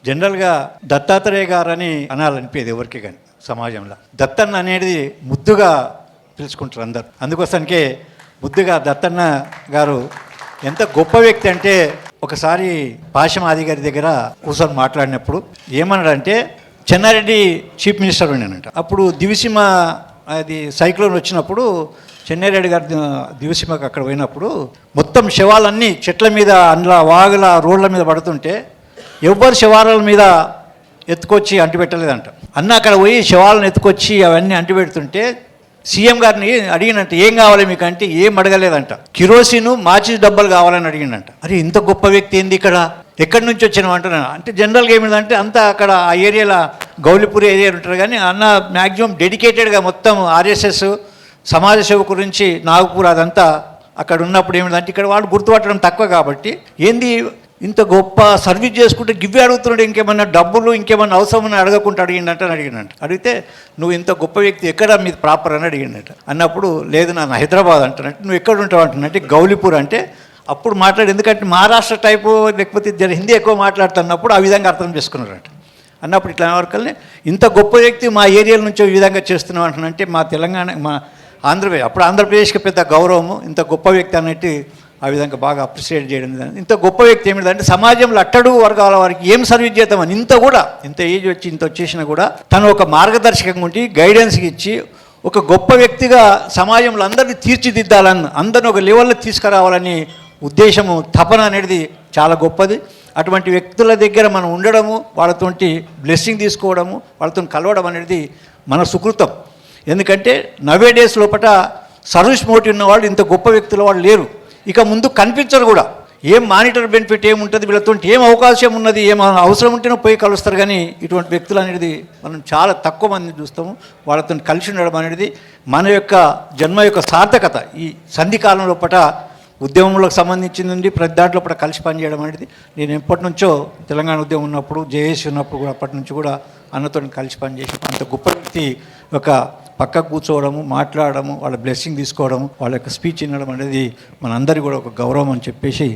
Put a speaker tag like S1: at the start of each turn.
S1: జనరల్గా దత్తాత్రేయ గారని అనాలనిపించేది ఎవరికి కానీ సమాజంలో. దత్తన్న అనేది ముద్దుగా పిలుచుకుంటారు అందరు. అందుకోసానికే ముద్దుగా దత్తన్న గారు ఎంత గొప్ప వ్యక్తి అంటే, ఒకసారి పాషమాది గారి దగ్గర కూర్చొని మాట్లాడినప్పుడు ఏమన్నాడంటే, చెన్నారెడ్డి చీఫ్ మినిస్టర్ ఉన్నానంట. అప్పుడు దివిసీమ అది సైక్లోన్ వచ్చినప్పుడు చెన్నారెడ్డి గారి దివిసీమకు అక్కడ పోయినప్పుడు మొత్తం శవాలన్నీ చెట్ల మీద, అందులో వాగుల రోడ్ల మీద పడుతుంటే ఎవ్వరు శవాల మీద ఎత్తుకొచ్చి అంటిపెట్టలేదంట. అన్న అక్కడ పోయి శవాలను ఎత్తుకొచ్చి అవన్నీ అంటిపెడుతుంటే సీఎం గారిని అడిగినంట, ఏం కావాలి మీకు అంటే ఏం అడగలేదంట. కిరోసిన్ మాచిస్ డబ్బాలు కావాలని అడిగిందంట. అరే ఇంత గొప్ప వ్యక్తి ఏంది, ఇక్కడ ఎక్కడి నుంచి వచ్చినావు అంటున్నాను. అంటే జనరల్గా ఏమిటంటే అంతా అక్కడ ఆ ఏరియాలో గౌలిపూర్ ఏరియా ఉంటారు, కానీ అన్న మ్యాక్సిమం డెడికేటెడ్గా మొత్తం ఆర్ఎస్ఎస్ సమాజ సేవ గురించి నాగపూర్ అదంతా అక్కడ ఉన్నప్పుడు ఏమిటంటే ఇక్కడ వాళ్ళు గుర్తుపట్టడం తక్కువ కాబట్టి ఏంది ఇంత గొప్ప సర్వీస్ చేసుకుంటే గివ్వి అడుగుతున్నాడు, ఇంకేమన్నా డబ్బులు ఇంకేమన్నా అవసరమని అడగకుండా అడిగినంట. అడిగితే నువ్వు ఇంత గొప్ప వ్యక్తి ఎక్కడ మీది ప్రాపర్ అని అడిగిండట. అన్నప్పుడు లేదు నాన్న హైదరాబాద్ అంటానంటే, నువ్వు ఎక్కడ ఉంటావు అంటున్నట్టే గౌలిపూర్ అంటే అప్పుడు మాట్లాడు, ఎందుకంటే మహారాష్ట్ర టైపు లేకపోతే హిందీ ఎక్కువ మాట్లాడుతున్నప్పుడు ఆ విధంగా అర్థం చేసుకున్నారంట. అన్నప్పుడు ఇట్లా వరకల్ని ఇంత గొప్ప వ్యక్తి మా ఏరియాల నుంచి ఈ విధంగా చేస్తున్నావు అంటున్నంటే మా తెలంగాణ మా ఆంధ్రప్రదేశ్ అప్పుడు ఆంధ్రప్రదేశ్కి పెద్ద గౌరవము, ఇంత గొప్ప వ్యక్తి అన్నట్టు ఆ విధంగా బాగా అప్రిషియేట్ చేయడం. ఇంత గొప్ప వ్యక్తి ఏమిటంటే సమాజంలో అట్టడుగు వర్గాల వారికి ఏం సర్వీస్ చేద్దామని ఇంత ఏజ్ వచ్చి ఇంత వచ్చేసినా కూడా తను ఒక మార్గదర్శకంగా ఉండి గైడెన్స్కి ఇచ్చి ఒక గొప్ప వ్యక్తిగా సమాజంలో అందరినీ తీర్చిదిద్దాలని, అందరిని ఒక లెవెల్లో తీసుకురావాలని ఉద్దేశము, తపన అనేది చాలా గొప్పది. అటువంటి వ్యక్తుల దగ్గర మనం ఉండడము, వాళ్ళతోటి బ్లెస్సింగ్ తీసుకోవడము, వాళ్ళతో కలవడం అనేది మన సుకృతం. ఎందుకంటే నవే డేస్ లోపల సర్వీస్ మోటివ్ ఉన్న వాళ్ళు ఇంత గొప్ప వ్యక్తుల వాళ్ళు లేరు, ఇక ముందు కనిపించరు కూడా. ఏం మానిటర్ బెనిఫిట్ ఏముంటుంది, వీళ్ళతో ఏం అవకాశం ఉన్నది, ఏం అవసరం ఉంటేనే పోయి కలుస్తారు, కానీ ఇటువంటి వ్యక్తులు అనేది మనం చాలా తక్కువ మంది చూస్తాము. వాళ్ళతో కలిసి ఉండడం అనేది మన యొక్క జన్మ యొక్క సార్థకత. ఈ సంధికాలం లోపల ఉద్యమంలోకి సంబంధించింది నుండి ప్రతి దాంట్లో కూడా కలిసి పనిచేయడం అనేది నేను ఎప్పటి నుంచో తెలంగాణ ఉద్యమం ఉన్నప్పుడు జేఏసీ ఉన్నప్పుడు కూడా అప్పటి నుంచి కూడా అన్నతో కలిసి పనిచేసి అంత గొప్ప వ్యక్తి ఒక పక్కకు కూర్చోవడము, మాట్లాడము, వాళ్ళ బ్లెస్సింగ్ తీసుకోవడము, వాళ్ళ యొక్క స్పీచ్ వినడం అనేది మనందరికీ కూడా ఒక గౌరవం అని చెప్పేసి